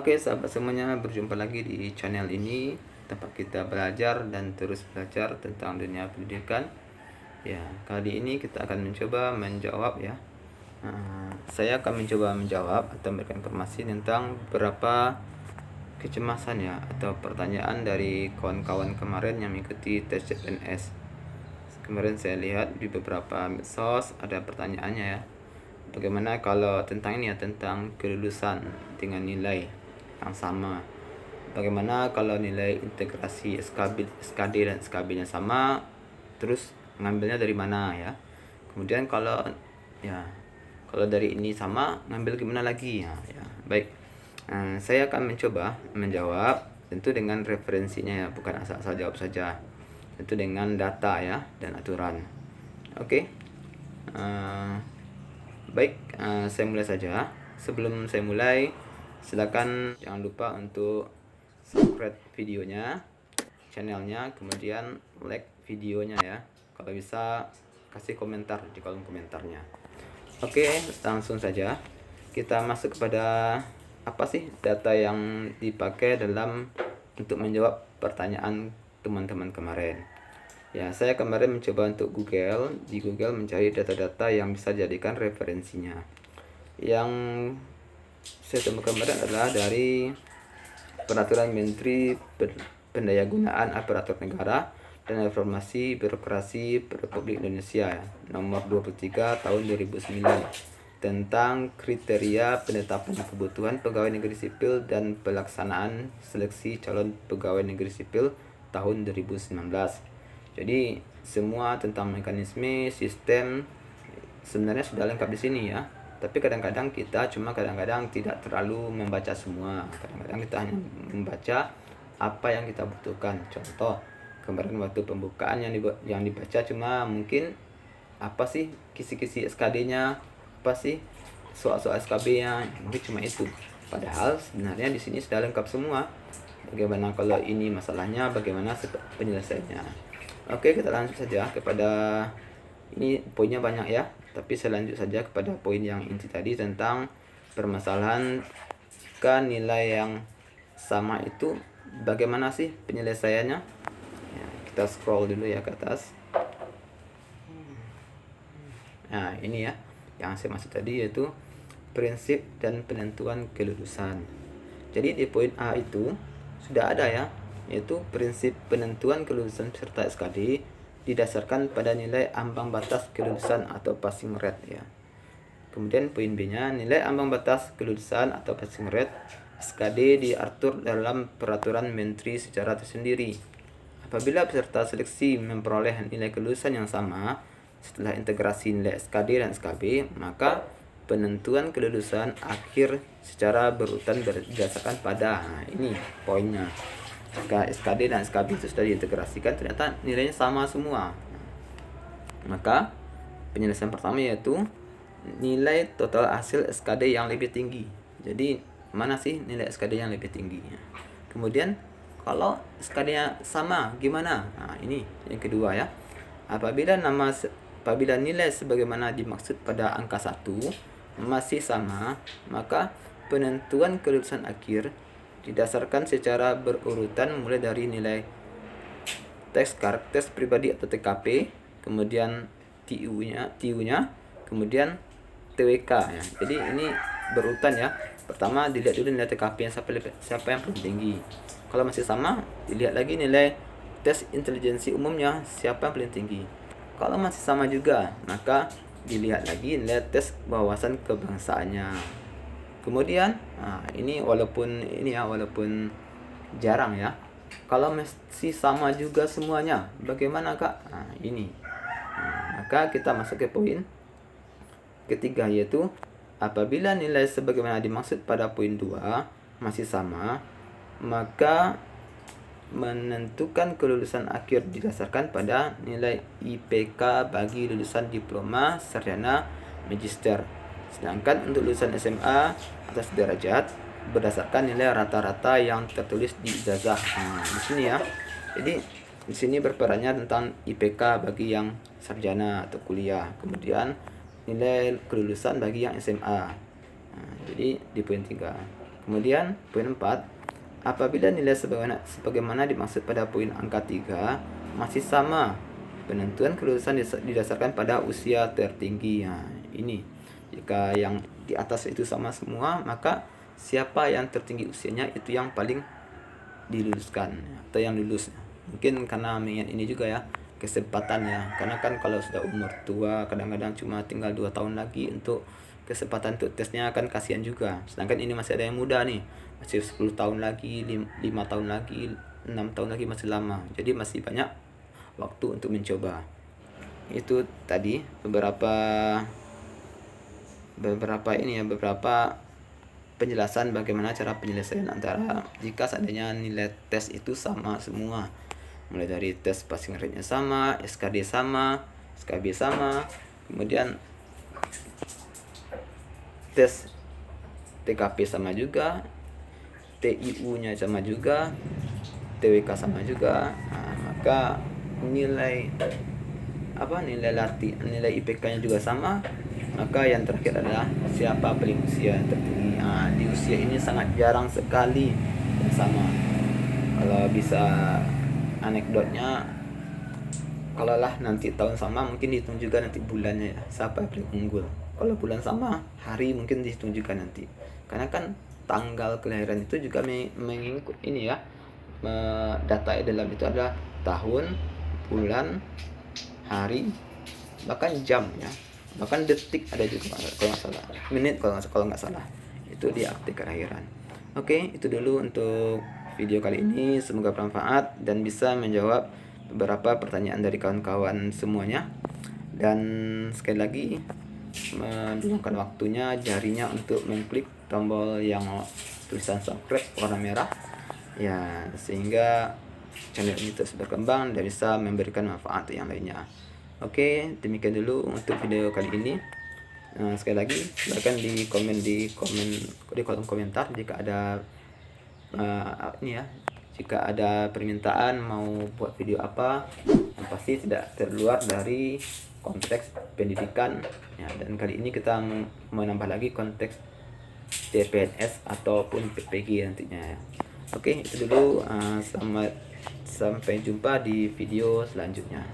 Oke sahabat semuanya, berjumpa lagi di channel ini tempat kita belajar dan terus belajar tentang dunia pendidikan. Ya, kali ini kita akan mencoba menjawab ya. Saya akan mencoba menjawab atau memberikan informasi tentang beberapa kecemasan ya atau pertanyaan dari kawan-kawan kemarin yang mengikuti tes CPNS. Kemarin saya lihat di beberapa medsos ada pertanyaannya ya. Bagaimana kalau tentang ini ya, tentang kelulusan dengan nilai yang sama. Bagaimana kalau nilai integrasi SKD dan SKB-nya sama, terus ngambilnya dari mana ya. Kemudian kalau dari ini sama, ngambil gimana lagi ya. Baik, saya akan mencoba menjawab tentu dengan referensinya ya, bukan asal-asal jawab saja, tentu dengan data ya dan aturan. Oke. Baik, saya mulai saja. Sebelum saya mulai, silakan jangan lupa untuk subscribe videonya, channelnya, kemudian like videonya ya. Kalau bisa kasih komentar di kolom komentarnya. Oke, langsung saja kita masuk kepada apa sih data yang dipakai dalam untuk menjawab pertanyaan teman-teman kemarin. Ya, saya kemarin mencoba untuk di Google mencari data-data yang bisa dijadikan referensinya. Yang saya temukan kemarin adalah dari Peraturan Menteri Pendayagunaan Aparatur Negara dan Reformasi Birokrasi Republik Indonesia nomor 23 tahun 2009 tentang kriteria penetapan kebutuhan pegawai negeri sipil dan pelaksanaan seleksi calon pegawai negeri sipil tahun 2019. Jadi semua tentang mekanisme, sistem sebenarnya sudah lengkap di sini ya. Tapi kadang-kadang kita kadang-kadang tidak terlalu membaca semua. Kadang-kadang kita hanya membaca apa yang kita butuhkan. Contoh, kemarin waktu pembukaan yang dibaca cuma mungkin apa sih kisi-kisi SKD-nya, apa sih soal-soal SKB-nya, mungkin cuma itu. Padahal sebenarnya di sini sudah lengkap semua. Bagaimana kalau ini masalahnya, bagaimana penyelesaiannya. Oke, kita lanjut saja kepada ini, poinnya banyak ya, tapi saya lanjut saja kepada poin yang inti tadi tentang permasalahan nilai yang sama itu bagaimana sih penyelesaiannya ya. Kita scroll dulu ya ke atas. Nah ini ya yang saya maksud tadi, yaitu prinsip dan penentuan kelulusan. Jadi di poin A itu sudah ada ya, yaitu prinsip penentuan kelulusan peserta SKD didasarkan pada nilai ambang batas kelulusan atau passing rate ya. Kemudian poin B-nya, nilai ambang batas kelulusan atau passing rate SKD diatur dalam peraturan menteri secara tersendiri. Apabila peserta seleksi memperoleh nilai kelulusan yang sama setelah integrasi nilai SKD dan SKB, maka penentuan kelulusan akhir secara berurutan berdasarkan pada ini poinnya. Jika SKD dan SKB itu sudah diintegrasikan, ternyata nilainya sama semua, maka penyelesaian pertama yaitu nilai total hasil SKD yang lebih tinggi. Jadi mana sih nilai SKD yang lebih tinggi? Kemudian kalau SKD-nya sama gimana? Nah ini yang kedua ya. Apabila nilai sebagaimana dimaksud pada angka 1 masih sama, maka penentuan kelulusan akhir didasarkan secara berurutan mulai dari nilai tes pribadi atau TKP, kemudian TU-nya, kemudian TWK ya. Jadi ini berurutan ya. Pertama dilihat dulu nilai TKP yang siapa yang paling tinggi. Kalau masih sama, dilihat lagi nilai tes intelijensi umumnya siapa yang paling tinggi. Kalau masih sama juga, maka dilihat lagi nilai tes wawasan kebangsaannya. Kemudian ini walaupun jarang ya, kalau masih sama juga semuanya, bagaimana kak? Maka kita masuk ke poin ketiga, yaitu apabila nilai sebagaimana dimaksud pada poin 2 masih sama, maka menentukan kelulusan akhir didasarkan pada nilai IPK bagi lulusan diploma, sarjana, magister. Sedangkan untuk lulusan SMA atas derajat berdasarkan nilai rata-rata yang tertulis di ijazah. Di sini ya. Jadi di sini berperannya tentang IPK bagi yang sarjana atau kuliah. Kemudian nilai kelulusan bagi yang SMA. Jadi di poin 3. Kemudian poin 4, apabila nilai sebagaimana dimaksud pada poin angka 3 masih sama, penentuan kelulusan didasarkan pada usia tertinggi. Nah, ini jika yang di atas itu sama semua, maka siapa yang tertinggi usianya itu yang paling diluluskan atau yang lulus. Mungkin karena mengingat ini juga ya, kesempatannya, karena kan kalau sudah umur tua kadang-kadang cuma tinggal 2 tahun lagi untuk kesempatan untuk tesnya, kan kasihan juga. Sedangkan ini masih ada yang muda nih, masih 10 tahun lagi, 5 tahun lagi, 6 tahun lagi, masih lama. Jadi masih banyak waktu untuk mencoba. Itu tadi beberapa penjelasan bagaimana cara penyelesaian antara jika seandainya nilai tes itu sama semua. Mulai dari tes passing rate-nya sama, SKD sama, SKB sama, kemudian tes TKP sama juga, TIU-nya sama juga, TWK sama juga. Nah, maka nilai IPK-nya juga sama. Maka yang terakhir adalah siapa paling usia tertinggi. Nah, di usia ini sangat jarang sekali yang sama. Kalau bisa anekdotnya, kalau lah nanti tahun sama mungkin dihitung juga nanti bulannya ya, siapa yang paling unggul. Kalau bulan sama, hari mungkin dihitung juga nanti. Karena kan tanggal kelahiran itu juga mengikut ini ya, data dalam itu adalah tahun, bulan, hari, bahkan jam ya, bahkan detik ada juga kalau nggak salah, menit kalau nggak salah, itu di akte kelahiran. Oke, itu dulu untuk video kali ini, semoga bermanfaat dan bisa menjawab beberapa pertanyaan dari kawan-kawan semuanya. Dan sekali lagi, meluangkan waktunya jarinya untuk mengklik tombol yang tulisan subscribe warna merah ya, sehingga channel ini terus berkembang dan bisa memberikan manfaat yang lainnya. Oke, demikian dulu untuk video kali ini. Sekali lagi silakan di kolom komentar jika ada jika ada permintaan mau buat video apa yang pasti tidak terluar dari konteks pendidikan ya. Dan kali ini kita menambah lagi konteks CPNS ataupun PPG nantinya ya. Oke, itu dulu. Sampai jumpa di video selanjutnya.